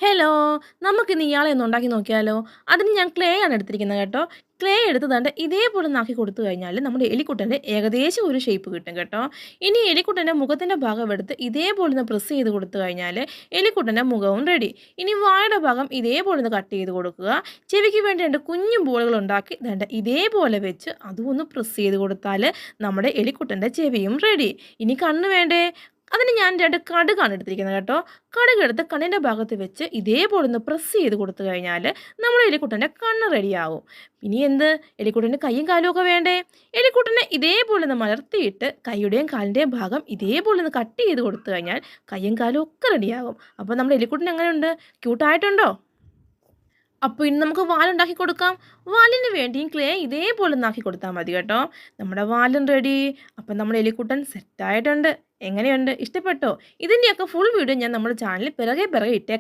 Hello! നമുക്കിന്ന് ഇയാളെ ഒന്ന് ഉണ്ടാക്കി നോക്കിയാലോ? അതിന് ഞാൻ ക്ലേ ആണ് എടുത്തിരിക്കുന്നത് കേട്ടോ. ക്ലേ എടുത്ത് ദാണ്ടെ ഇതേപോലെ ഒന്ന് ആക്കി കൊടുത്തു കഴിഞ്ഞാൽ നമ്മുടെ എലിക്കുട്ടൻ്റെ ഏകദേശം ഒരു ഷേപ്പ് കിട്ടും കേട്ടോ. ഇനി എലിക്കുട്ടൻ്റെ മുഖത്തിൻ്റെ ഭാഗം എടുത്ത് ഇതേപോലെ ഒന്ന് പ്രസ് ചെയ്ത് കൊടുത്തു കഴിഞ്ഞാൽ എലിക്കുട്ടൻ്റെ മുഖവും റെഡി. ഇനി വായുടെ ഭാഗം ഇതേപോലെ ഒന്ന് കട്ട് ചെയ്ത് കൊടുക്കുക. ചെവിക്ക് വേണ്ടി 2 കുഞ്ഞു ബോളുകൾ ഉണ്ടാക്കി ദാണ്ടെ ഇതേപോലെ വെച്ച് അതും ഒന്ന് പ്രസ് ചെയ്ത് കൊടുത്താൽ നമ്മുടെ എലിക്കുട്ടൻ്റെ ചെവിയും റെഡി. ഇനി കണ്ണ് വേണ്ടേ? അതിന് ഞാൻ 2 കടുകാണ് എടുത്തിരിക്കുന്നത് കേട്ടോ. കടുകെടുത്ത് കണ്ണിൻ്റെ ഭാഗത്ത് വെച്ച് ഇതേപോലെ ഒന്ന് പ്രസ് ചെയ്ത് കൊടുത്തു കഴിഞ്ഞാൽ നമ്മുടെ എലിക്കുട്ടൻ്റെ കണ്ണ് റെഡിയാവും. ഇനി എന്ത്? എലിക്കുട്ടൻ്റെ കൈയും കാലും ഒക്കെ വേണ്ടേ? എലിക്കുട്ടനെ ഇതേപോലെ ഒന്ന് മലർത്തിയിട്ട് കൈയുടെയും കാലിൻ്റെയും ഭാഗം ഇതേപോലെ ഒന്ന് കട്ട് ചെയ്ത് കൊടുത്തു കഴിഞ്ഞാൽ കൈയും കാലും ഒക്കെ റെഡിയാകും. അപ്പോൾ നമ്മുടെ എലിക്കുട്ടൻ എങ്ങനെയുണ്ട്? ക്യൂട്ടായിട്ടുണ്ടോ? അപ്പോൾ ഇനി നമുക്ക് വാലുണ്ടാക്കി കൊടുക്കാം. വാലിന് വേണ്ടിയും ക്ലേ ഇതേപോലെ ഒന്നാക്കി കൊടുത്താൽ മതി കേട്ടോ. നമ്മുടെ വാലും റെഡി. അപ്പം നമ്മുടെ എലിക്കുട്ടൻ സെറ്റായിട്ടുണ്ട്. എങ്ങനെയുണ്ട്? ഇഷ്ടപ്പെട്ടോ? ഇതിൻ്റെയൊക്കെ ഫുൾ വീഡിയോ ഞാൻ നമ്മുടെ ചാനലിൽ പിറകെ ഇട്ടേക്കാം.